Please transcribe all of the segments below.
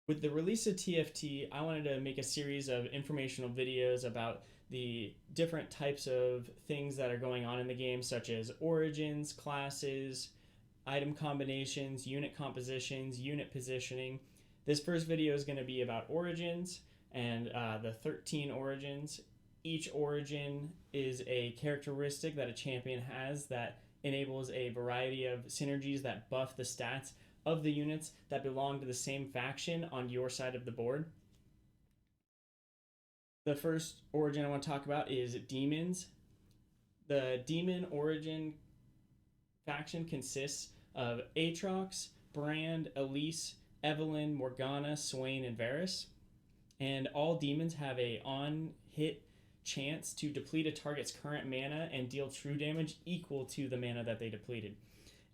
With the release of TFT, I wanted to make a series of informational videos about the different types of things that are going on in the game, such as origins, classes, item combinations, unit compositions, unit positioning. This first video is going to be about origins and the 13 origins. Each origin is a characteristic that a champion has that enables a variety of synergies that buff the stats of the units that belong to the same faction on your side of the board. The first origin I want to talk about is demons. The demon origin faction consists of Aatrox, Brand, Elise, Evelyn, Morgana, Swain, and Varus. And all demons have a on-hit chance to deplete a target's current mana and deal true damage equal to the mana that they depleted.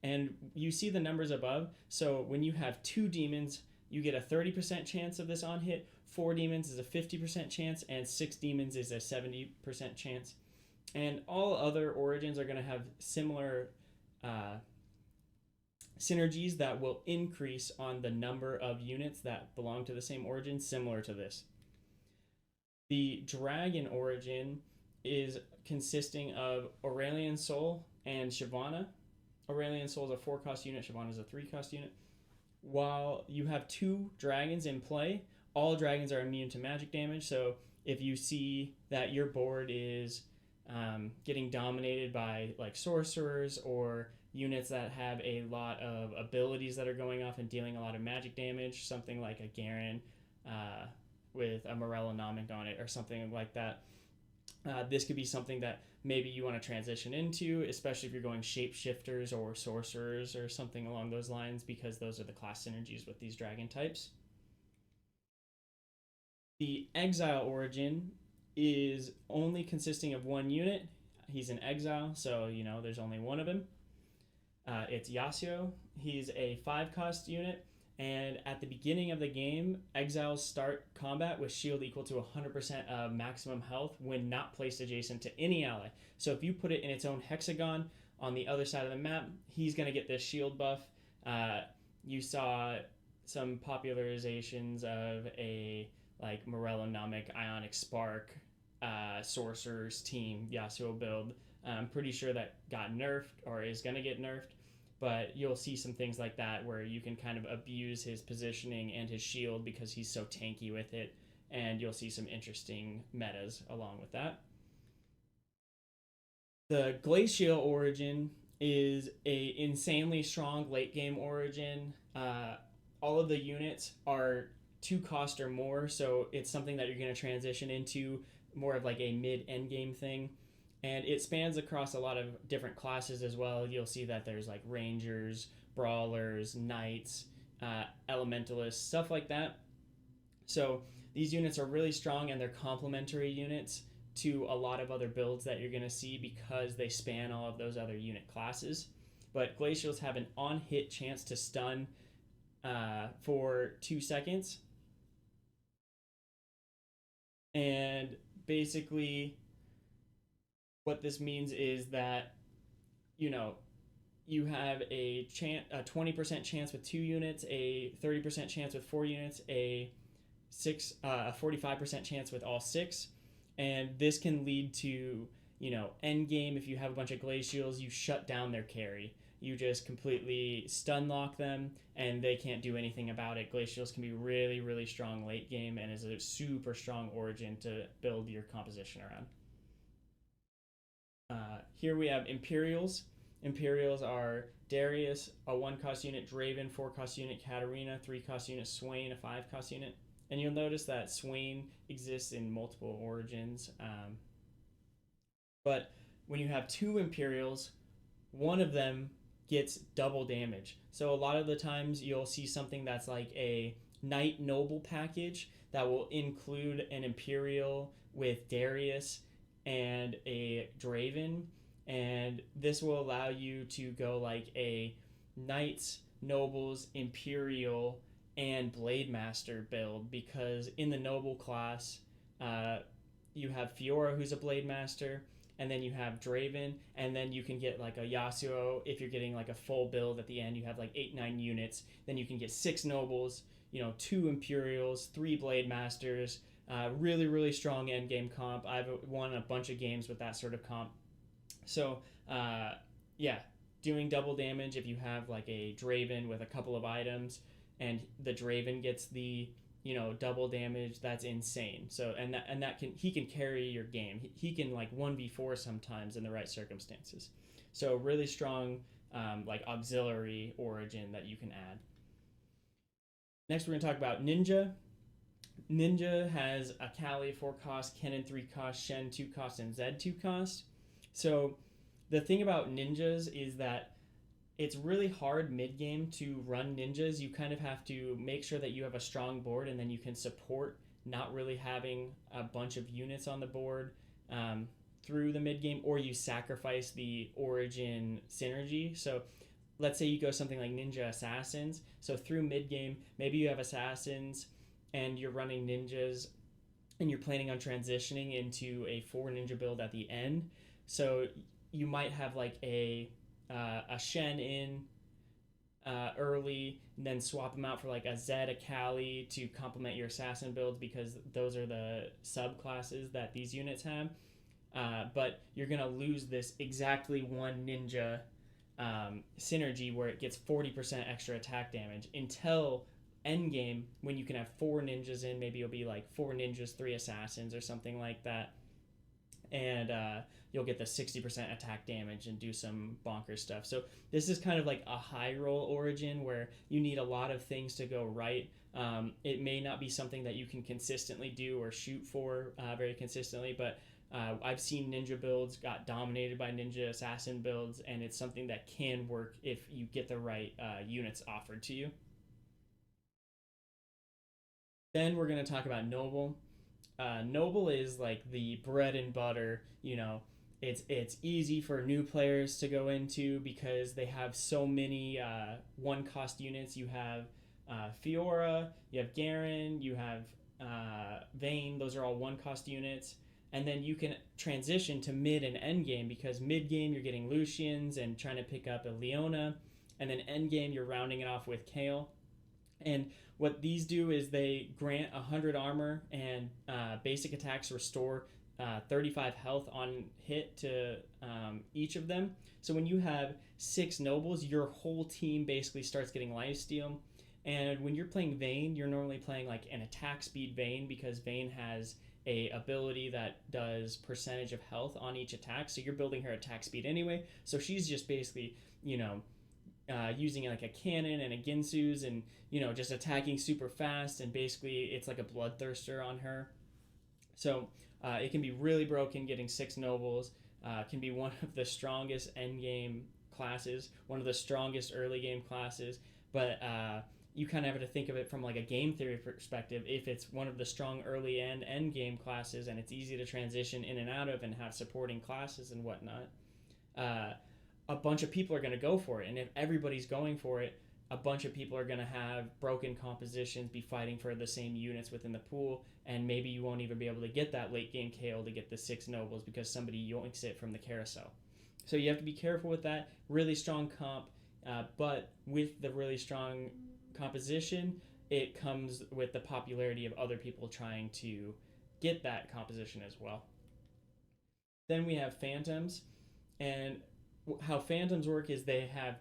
And you see the numbers above. So when you have 2 demons, you get a 30% chance of this on hit. 4 demons is a 50% chance, and 6 demons is a 70% chance. And all other origins are going to have similar synergies that will increase on the number of units that belong to the same origin, similar to this. The dragon origin is consisting of Aurelion Soul and Shyvana. Aurelion Soul is a 4-cost unit, Shyvana is a 3-cost unit. While you have 2 dragons in play, all dragons are immune to magic damage. So if you see that your board is getting dominated by like sorcerers or units that have a lot of abilities that are going off and dealing a lot of magic damage, something like a Garen with a Morellonomic on it or something like that, this could be something that maybe you want to transition into, especially if you're going shapeshifters or sorcerers or something along those lines, because those are the class synergies with these dragon types. The Exile origin is only consisting of 1 unit. He's an exile, so there's only one of him. It's Yasuo. He's a 5-cost unit, and at the beginning of the game, exiles start combat with shield equal to 100% of maximum health when not placed adjacent to any ally. So if you put it in its own hexagon on the other side of the map, he's going to get this shield buff. You saw some popularizations of a like Morellonomic Ionic Spark sorcerers team Yasuo build. I'm pretty sure that got nerfed or is going to get nerfed, but you'll see some things like that where you can kind of abuse his positioning and his shield because he's so tanky with it, and you'll see some interesting metas along with that. The Glacial origin is a insanely strong late game origin. All of the units are 2 cost or more, so it's something that you're going to transition into more of like a mid-end game thing. And it spans across a lot of different classes as well. You'll see that there's like rangers, brawlers, knights, elementalists, stuff like that. So these units are really strong, and they're complementary units to a lot of other builds that you're going to see because they span all of those other unit classes. But Glacials have an on-hit chance to stun for 2 seconds. And basically what this means is that you have a 20% chance with 2 units, a 30% chance with 4 units, a 45% chance with all 6, and this can lead to end game. If you have a bunch of glacials, you shut down their carry. You just completely stun lock them, and they can't do anything about it. Glacials can be really, really strong late game, and is a super strong origin to build your composition around. Here we have Imperials. Imperials are Darius, a 1-cost unit, Draven, 4-cost unit, Katarina, 3-cost unit, Swain, a 5-cost unit. And you'll notice that Swain exists in multiple origins. But when you have 2 Imperials, one of them gets double damage. So a lot of the times you'll see something that's like a Knight Noble package that will include an Imperial with Darius and a Draven, and this will allow you to go like a Knights, Nobles, Imperial, and Blade Master build, because in the Noble class you have Fiora, who's a Blade Master, and then you have Draven, and then you can get like a Yasuo if you're getting like a full build at the end. You have like 8-9 units, then you can get 6 Nobles, 2 Imperials, 3 Blade Masters, really, really strong end game comp. I've won a bunch of games with that sort of comp. So, yeah, doing double damage if you have like a Draven with a couple of items and the Draven gets the double damage, that's insane. So and that can he can carry your game. He can like 1v4 sometimes in the right circumstances. So really strong like auxiliary origin that you can add. Next, we're going to talk about Ninja. Ninja has Akali 4 cost, Kennen 3 cost, Shen 2 cost, and Zed 2 cost. So the thing about ninjas is that it's really hard mid game to run ninjas. You kind of have to make sure that you have a strong board, and then you can support not really having a bunch of units on the board through the mid game, or you sacrifice the origin synergy. So let's say you go something like Ninja Assassins. So through mid game, maybe you have Assassins and you're running ninjas and you're planning on transitioning into a 4 ninja build at the end. So you might have like a Shen in early, and then swap them out for like a Zed, a Kali to complement your assassin builds, because those are the subclasses that these units have. But you're gonna lose this exactly 1 ninja synergy where it gets 40% extra attack damage until end game, when you can have 4 ninjas in. Maybe it'll be like 4 ninjas, 3 assassins or something like that, and you'll get the 60% attack damage and do some bonker stuff. So this is kind of like a high roll origin where you need a lot of things to go right. It may not be something that you can consistently do or shoot for very consistently, but I've seen ninja builds got dominated by ninja assassin builds, and it's something that can work if you get the right units offered to you. Then we're going to talk about Noble. Noble is like the bread and butter. It's easy for new players to go into because they have so many 1 cost units. You have Fiora, you have Garen, you have Vayne. Those are all 1 cost units. And then you can transition to mid and end game, because mid game you're getting Lucians and trying to pick up a Leona, and then end game you're rounding it off with Kale. And what these do is they grant 100 armor, and basic attacks restore 35 health on hit to each of them. So when you have 6 nobles, your whole team basically starts getting lifesteal. And when you're playing Vayne, you're normally playing like an attack speed Vayne, because Vayne has a ability that does percentage of health on each attack. So you're building her attack speed anyway. So she's just basically, using like a cannon and a Ginsu's, and just attacking super fast, and basically it's like a bloodthirster on her. So it can be really broken. Getting 6 nobles can be one of the strongest end game classes, one of the strongest early game classes, but you kind of have to think of it from like a game theory perspective. If it's one of the strong early and end game classes, and it's easy to transition in and out of and have supporting classes and whatnot, a bunch of people are going to go for it. And if everybody's going for it, a bunch of people are going to have broken compositions, be fighting for the same units within the pool, and maybe you won't even be able to get that late game KO to get the 6 nobles because somebody yoinks it from the carousel. So you have to be careful with that. Really strong comp, but with the really strong composition, it comes with the popularity of other people trying to get that composition as well. Then we have Phantoms, and how Phantoms work is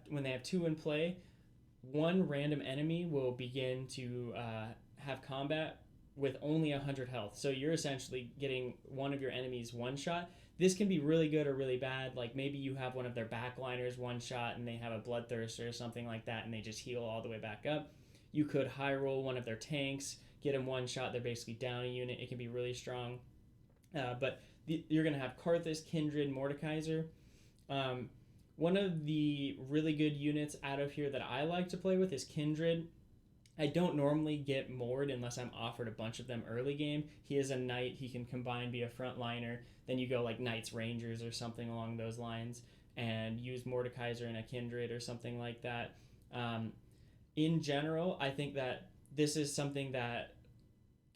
when they have 2 in play, 1 random enemy will begin to have combat with only 100 health. So you're essentially getting one of your enemies one shot. This can be really good or really bad. Like maybe you have one of their backliners one shot and they have a bloodthirster or something like that, and they just heal all the way back up. You could high roll one of their tanks, get them one shot, they're basically down a unit. It can be really strong. But you're going to have Karthus, Kindred, Mordekaiser. One of the really good units out of here that I like to play with is Kindred. I don't normally get Mord unless I'm offered a bunch of them early game. He is a knight. He can combine, be a frontliner. Then you go like Knights Rangers or something along those lines and use Mordekaiser and a Kindred or something like that. In general, I think that this is something that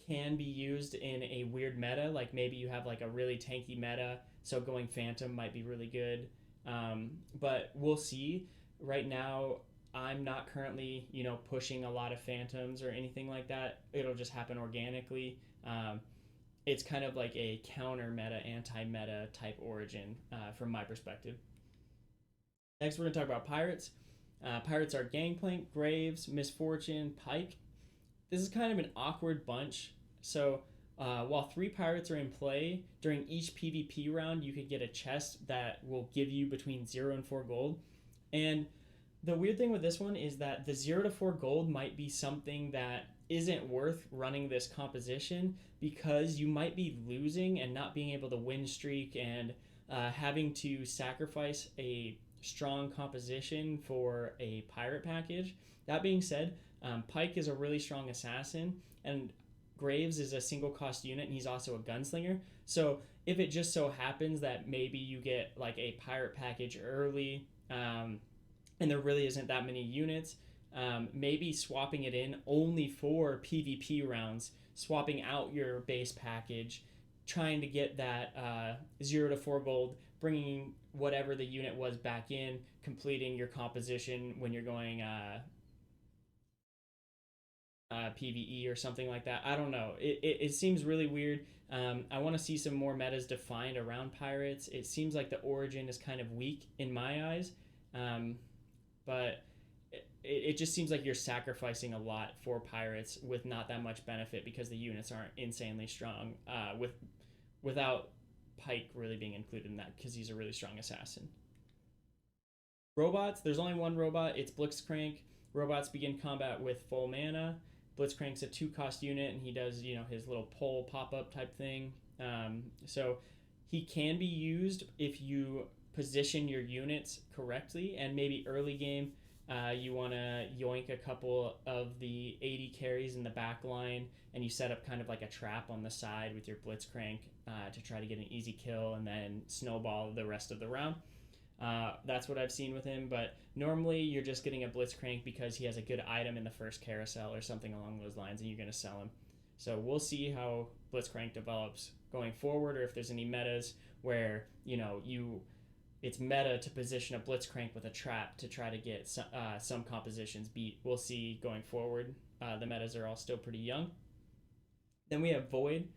can be used in a weird meta. Like maybe you have like a really tanky meta, so going Phantom might be really good. But we'll see. Right now, I'm not currently, pushing a lot of phantoms or anything like that. It'll just happen organically. It's kind of like a counter meta, anti meta type origin from my perspective. Next, we're going to talk about pirates. Pirates are Gangplank, Graves, Misfortune, Pike. This is kind of an awkward bunch. So, while 3 pirates are in play, during each PvP round, you could get a chest that will give you between 0 and 4 gold. And the weird thing with this one is that the 0 to 4 gold might be something that isn't worth running this composition because you might be losing and not being able to win streak and having to sacrifice a strong composition for a pirate package. That being said, Pike is a really strong assassin, and Graves is a single cost unit, and he's also a gunslinger. So if it just so happens that maybe you get like a pirate package early, and there really isn't that many units, maybe swapping it in only for PvP rounds, swapping out your base package, trying to get that 0 to 4 gold, bringing whatever the unit was back in, completing your composition when you're going PvE or something like that. I don't know. It seems really weird. I want to see some more metas defined around pirates. It seems like the origin is kind of weak in my eyes, but it just seems like you're sacrificing a lot for pirates with not that much benefit because the units aren't insanely strong. Without Pike really being included in that because he's a really strong assassin. Robots. There's only one robot. It's Blitzcrank. Robots begin combat with full mana. Blitzcrank's a 2-cost unit, and he does, his little pole pop-up type thing. So he can be used if you position your units correctly, and maybe early game you want to yoink a couple of the 80 carries in the back line, and you set up kind of like a trap on the side with your Blitzcrank to try to get an easy kill and then snowball the rest of the round. That's what I've seen with him, but normally you're just getting a Blitzcrank because he has a good item in the first carousel or something along those lines, and you're going to sell him. So we'll see how Blitzcrank develops going forward, or if there's any metas where it's meta to position a Blitzcrank with a trap to try to get some compositions beat. We'll see going forward. The metas are all still pretty young. Then we have Void.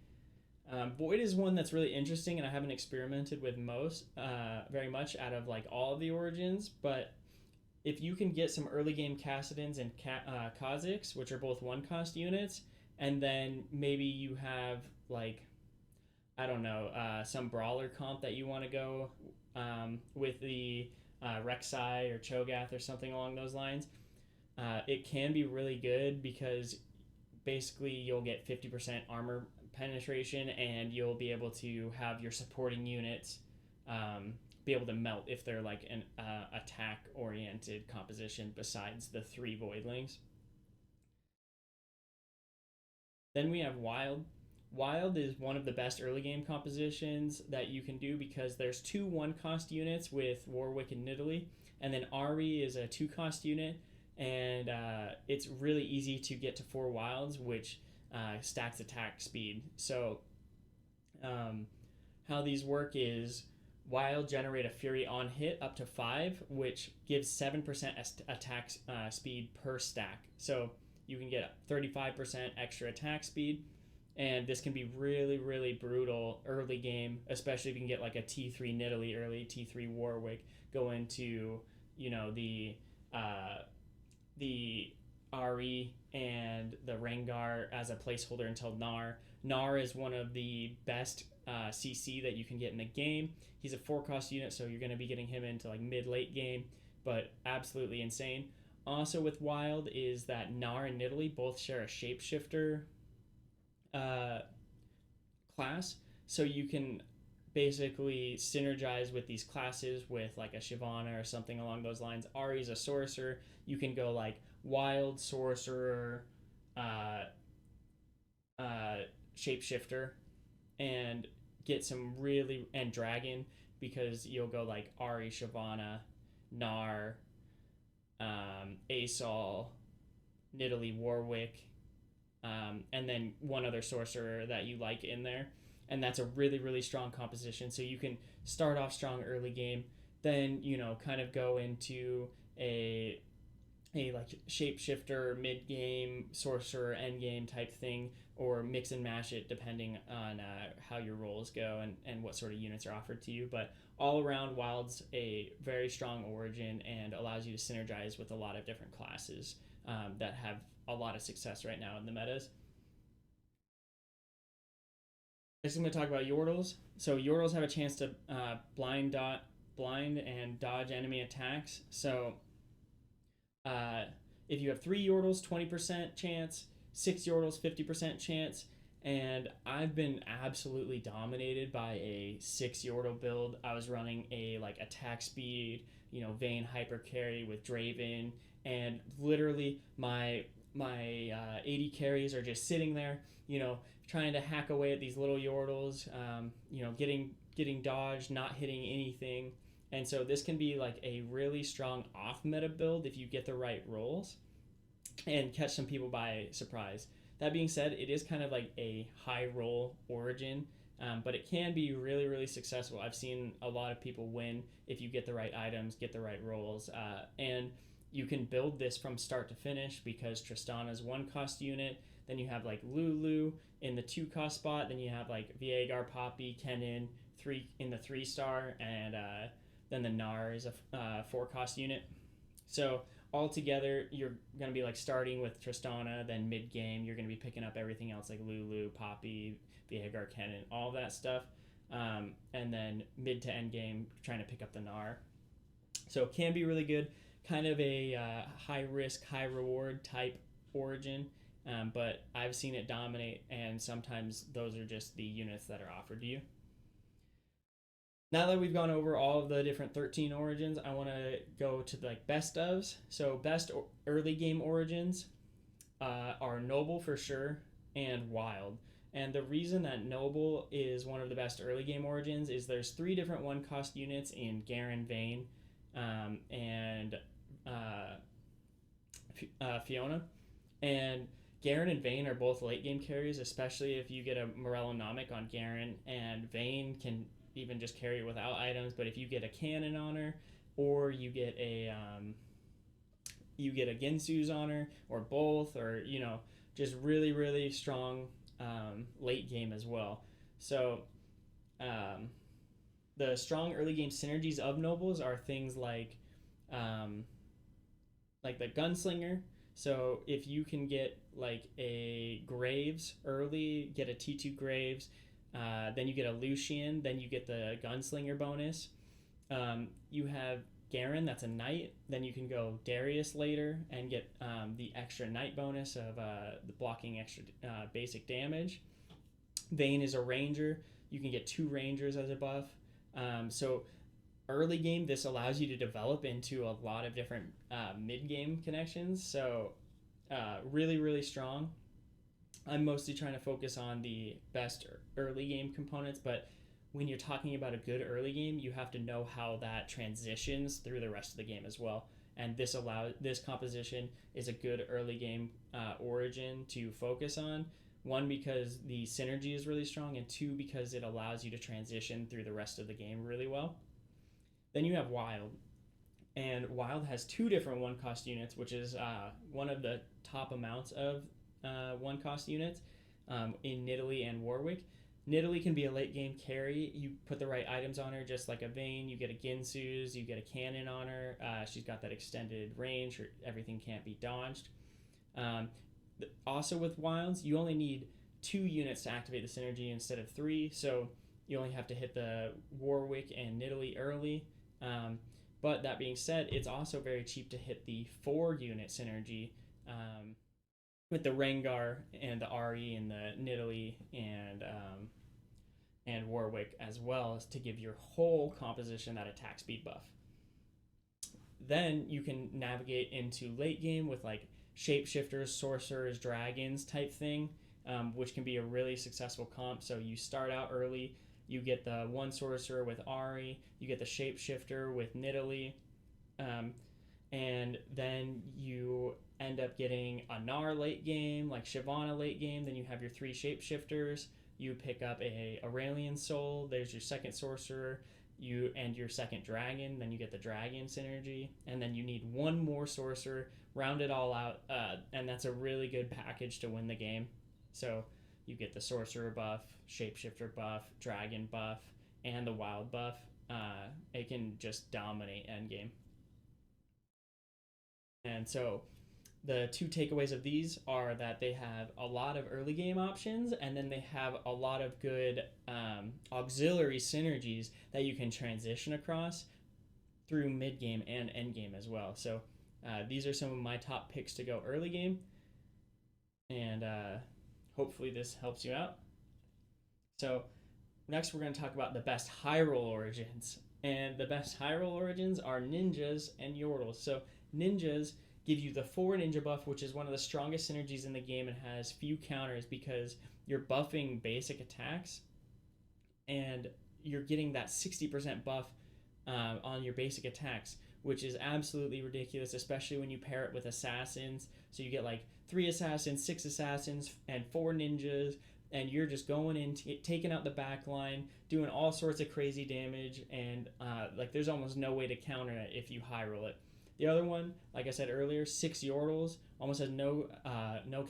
Void is one that's really interesting, and I haven't experimented with very much out of like all of the origins. But if you can get some early game Kassadins and Kha'Zix, which are both 1-cost units, and then maybe you have like, I don't know, some brawler comp that you want to go with the Rek'Sai or Cho'Gath or something along those lines, it can be really good because basically you'll get 50% armor penetration, and you'll be able to have your supporting units be able to melt if they're like an attack oriented composition besides the 3 voidlings. Then we have Wild. Wild is one of the best early game compositions that you can do because there's 2 1-cost units with Warwick and Nidalee, and then Ahri is a 2-cost unit, and it's really easy to get to 4 wilds, which stacks attack speed. So how these work is Wild generate a Fury on hit up to 5, which gives 7% attack speed per stack. So you can get 35% extra attack speed, and this can be really, really brutal early game, especially if you can get like a T3 Nidalee early, T3 Warwick, go into, the Ahri and the Rengar as a placeholder until Gnar. Gnar is one of the best CC that you can get in the game. He's a 4-cost unit, so you're going to be getting him into like mid-late game, but absolutely insane. Also with Wild is that Gnar and Nidalee both share a shapeshifter class, so you can basically synergize with these classes with like a Shyvana or something along those lines. Ahri's a sorcerer. You can go like Wild, sorcerer, shapeshifter, and get some really, and dragon, because you'll go like Ahri, Shyvana, Gnar, Asol, Nidalee, Warwick, and then one other sorcerer that you like in there, and that's a really, really strong composition. So you can start off strong early game, then kind of go into a a like shapeshifter mid game, sorcerer end game type thing, or mix and mash it depending on how your rolls go and what sort of units are offered to you. But all around, Wild's a very strong origin and allows you to synergize with a lot of different classes that have a lot of success right now in the metas. Next, I'm going to talk about Yordles. So Yordles have a chance to blind and dodge enemy attacks. So uh, if you have 3 Yordles, 20% chance, 6 Yordles, 50% chance. And I've been absolutely dominated by a 6 Yordle build. I was running a like attack speed, Vayne hyper carry with Draven, and literally my 80 carries are just sitting there, trying to hack away at these little Yordles, getting dodged, not hitting anything. And so this can be like a really strong off meta build if you get the right rolls and catch some people by surprise. That being said, it is kind of like a high roll origin, but it can be really, really successful. I've seen a lot of people win if you get the right items, get the right rolls, and you can build this from start to finish because Tristana's 1 cost unit. Then you have like Lulu in the 2 cost spot. Then you have like Viegar, Poppy, Kennen in the 3-star, and then the Gnar is a 4 cost unit. So altogether, you're going to be like starting with Tristana, then mid game, you're going to be picking up everything else like Lulu, Poppy, Viegar, Kennen, all that stuff. And then mid to end game, trying to pick up the Gnar. So it can be really good. Kind of a high risk, high reward type origin. But I've seen it dominate, and sometimes those are just the units that are offered to you. Now that we've gone over all of the different 13 origins, I want to go to like best ofs. So best early game origins are Noble for sure and Wild. And the reason that Noble is one of the best early game origins is there's 3 different 1-cost units in Garen, Vayne, and Fiona. And Garen and Vayne are both late game carries, especially if you get a Morellonomic on Garen, and Vayne can even just carry it without items. But if you get a cannon on her, or you get a Ginsu's on her, or both, or just really, really strong late game as well. So the strong early game synergies of nobles are things like the gunslinger. So if you can get like a Graves early, get a T2 Graves, then you get a Lucian, then you get the gunslinger bonus. You have Garen, that's a knight. Then you can go Darius later and get the extra knight bonus of the blocking extra basic damage. Vayne is a ranger. You can get 2 rangers as a buff. So early game, this allows you to develop into a lot of different mid-game connections. So really, really strong. I'm mostly trying to focus on the best early game components, but when you're talking about a good early game, you have to know how that transitions through the rest of the game as well. And this composition is a good early game origin to focus on. 1, because the synergy is really strong, and 2, because it allows you to transition through the rest of the game really well. Then you have Wild. And Wild has 2 different 1-cost units, which is one of the top amounts of 1-cost units in Nidalee and Warwick. Nidalee can be a late game carry. You put the right items on her, just like a Vayne. You get a Ginsu's, you get a cannon on her. She's got that extended range. Everything can't be dodged. Also with Wilds, you only need 2 units to activate the synergy instead of 3. So you only have to hit the Warwick and Nidalee early. But that being said, it's also very cheap to hit the 4-unit synergy with the Rengar and the Ahri and the Nidalee and Warwick, as well as to give your whole composition that attack speed buff. Then you can navigate into late game with like shapeshifters, sorcerers, dragons type thing, which can be a really successful comp. So you start out early, you get the 1 sorcerer with Ahri, you get the shapeshifter with Nidalee, and then you end up getting a Gnar late game, like Shyvana late game. Then you have your 3 shapeshifters. You pick up a Aurelion Soul. There's your 2nd sorcerer. your second dragon, then you get the dragon synergy, and then you need one more sorcerer, round it all out, and that's a really good package to win the game. So you get the sorcerer buff, shapeshifter buff, dragon buff, and the wild buff. It can just dominate endgame. And so the two takeaways of these are that they have a lot of early game options, and then they have a lot of good auxiliary synergies that you can transition across through mid game and end game as well. So these are some of my top picks to go early game, and hopefully this helps you out. So next we're going to talk about the best high roll origins, and the best high roll origins are ninjas and Yordles. So ninjas give you the 4 ninja buff, which is one of the strongest synergies in the game and has few counters because you're buffing basic attacks and you're getting that 60% buff on your basic attacks, which is absolutely ridiculous, especially when you pair it with assassins. So you get like 3 assassins, 6 assassins, and 4 ninjas, and you're just going in, taking out the back line, doing all sorts of crazy damage, and like there's almost no way to counter it if you high roll it. The other one, like I said earlier, 6 Yordles, almost has no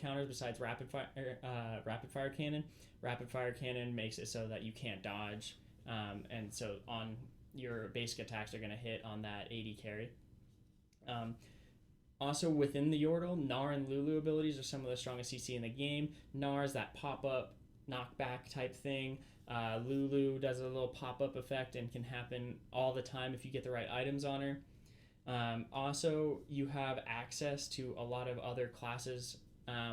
counters besides rapid fire cannon. Rapid fire cannon makes it so that you can't dodge, and so on your basic attacks are going to hit on that 80 carry. Also within the Yordle, Gnar and Lulu abilities are some of the strongest CC in the game. Gnar is that pop-up knockback type thing. Lulu does a little pop-up effect and can happen all the time if you get the right items on her. Also, you have access to a lot of other classes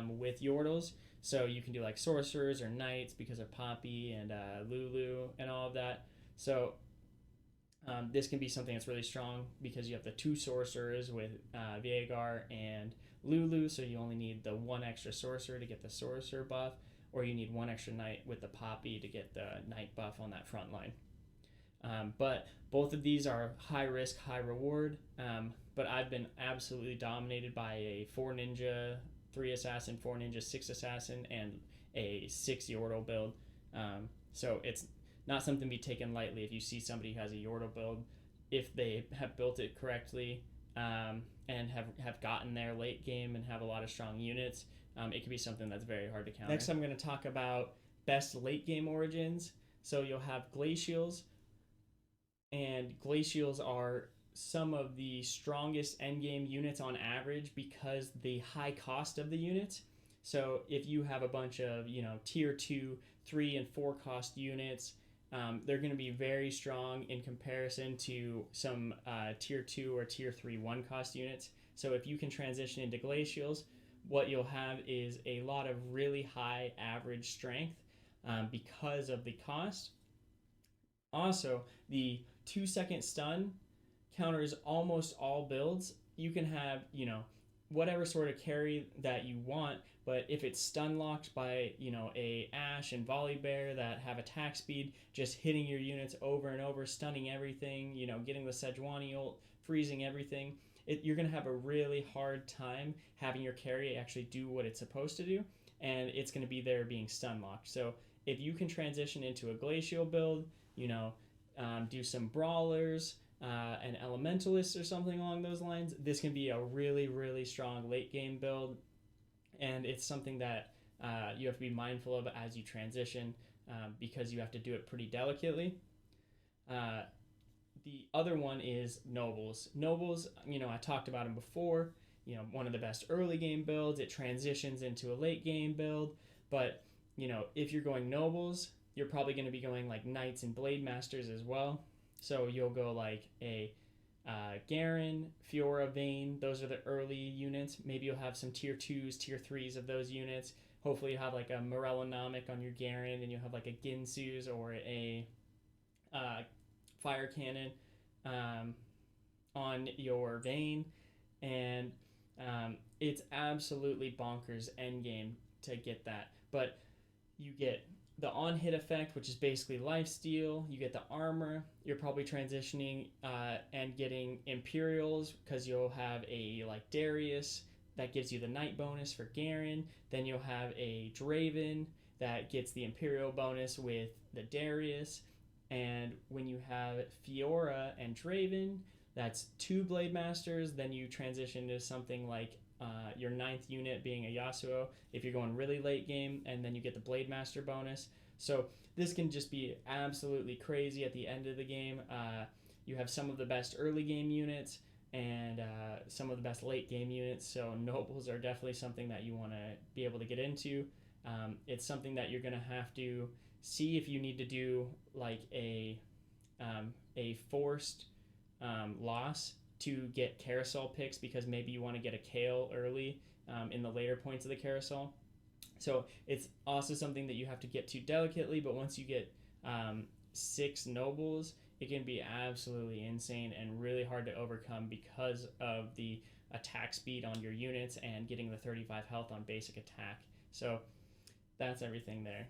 with Yordles. So you can do like sorcerers or knights because of Poppy and Lulu and all of that. So this can be something that's really strong because you have the 2 sorcerers with Veigar and Lulu, so you only need the 1 extra sorcerer to get the sorcerer buff, or you need 1 extra knight with the Poppy to get the knight buff on that front line. But both of these are high risk, high reward, but I've been absolutely dominated by a 4 ninja, 3 assassin, 4 ninja, 6 assassin, and a 6 Yordle build. So it's not something to be taken lightly if you see somebody who has a Yordle build. If they have built it correctly and have gotten there late game and have a lot of strong units, it can be something that's very hard to counter. Next, I'm going to talk about best late game origins. So you'll have Glacials, and Glacials are some of the strongest endgame units on average because the high cost of the units. So if you have a bunch of tier 2, 3, and 4 cost units, they're going to be very strong in comparison to some tier 2 or tier 3 1 cost units. So if you can transition into Glacials, what you'll have is a lot of really high average strength because of the cost. Also, the 2-second stun counters almost all builds. You can have, whatever sort of carry that you want, but if it's stun locked by, a Ashe and Volibear that have attack speed, just hitting your units over and over, stunning everything, getting the Sejuani ult, freezing everything, you're going to have a really hard time having your carry actually do what it's supposed to do, and it's going to be there being stun locked. So if you can transition into a Glacial build, do some Brawlers, an Elementalist or something along those lines, this can be a really, really strong late game build, and it's something that you have to be mindful of as you transition because you have to do it pretty delicately. The other one is Nobles. Nobles, I talked about them before, one of the best early game builds. It transitions into a late game build, but if you're going Nobles, you're probably going to be going like Knights and Blade Masters as well. So you'll go like a Garen, Fiora, Vayne. Those are the early units. Maybe you'll have some tier 2s, tier 3s of those units. Hopefully you have like a Morellonomic on your Garen, and you'll have like a Ginsu's or a Fire Cannon on your Vayne. And it's absolutely bonkers endgame to get that. But you get the on-hit effect, which is basically lifesteal. You get the armor. You're probably transitioning and getting Imperials because you'll have a like Darius that gives you the Knight bonus for Garen. Then you'll have a Draven that gets the Imperial bonus with the Darius. And when you have Fiora and Draven, that's 2 Blade Masters. Then you transition to something like your 9th unit being a Yasuo if you're going really late game, and then you get the Blade Master bonus. So this can just be absolutely crazy at the end of the game. You have some of the best early game units and some of the best late game units. So nobles are definitely something that you want to be able to get into. It's something that you're going to have to see if you need to do like a forced loss to get carousel picks, because maybe you want to get a Kale early in the later points of the carousel. So it's also something that you have to get to delicately, but once you get 6 nobles, it can be absolutely insane and really hard to overcome because of the attack speed on your units and getting the 35 health on basic attack. So that's everything there.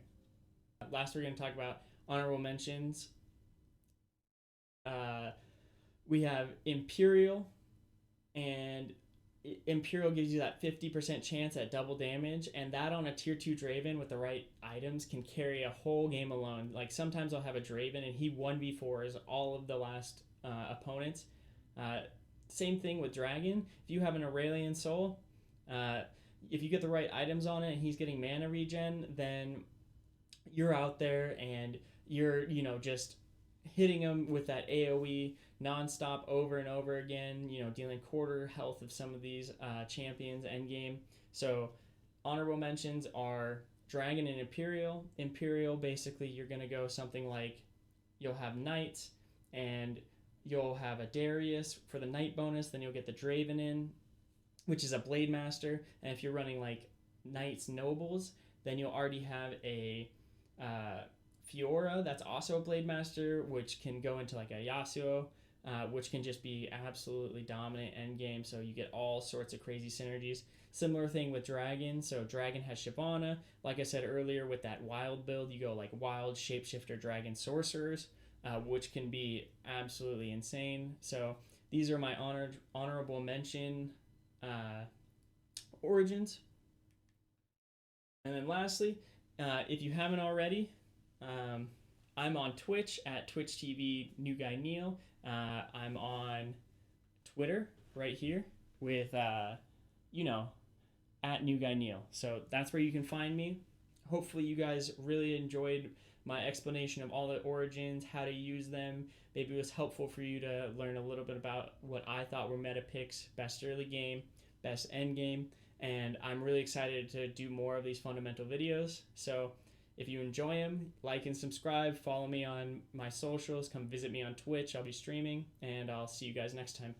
Last, we're going to talk about honorable mentions. We have Imperial, and Imperial gives you that 50% chance at double damage, and that on a tier 2 Draven with the right items can carry a whole game alone. Like sometimes I'll have a Draven and he 1v4s all of the last opponents. Same thing with Dragon. If you have an Aurelian Soul, if you get the right items on it and he's getting mana regen, then you're out there and you're, just hitting him with that AoE nonstop over and over again, dealing quarter health of some of these champions endgame. So honorable mentions are Dragon and Imperial. Imperial, basically, you're going to go something like you'll have Knights and you'll have a Darius for the Knight bonus, then you'll get the Draven in, which is a Blade Master. And if you're running like Knights Nobles, then you'll already have a Fiora that's also a Blade Master, which can go into like a Yasuo, which can just be absolutely dominant endgame. So you get all sorts of crazy synergies. Similar thing with Dragon. So Dragon has Shyvana. Like I said earlier, with that wild build, you go like Wild Shapeshifter Dragon Sorcerers, which can be absolutely insane. So these are my honorable mention origins. And then lastly, if you haven't already, I'm on Twitch at Twitch TV New Guy Neil. I'm on Twitter right here with at New Guy Neil. So that's where you can find me. Hopefully you guys really enjoyed my explanation of all the origins, how to use them. Maybe it was helpful for you to learn a little bit about what I thought were meta picks, best early game, best end game. And I'm really excited to do more of these fundamental videos. So if you enjoy them, like and subscribe, follow me on my socials, come visit me on Twitch. I'll be streaming, and I'll see you guys next time.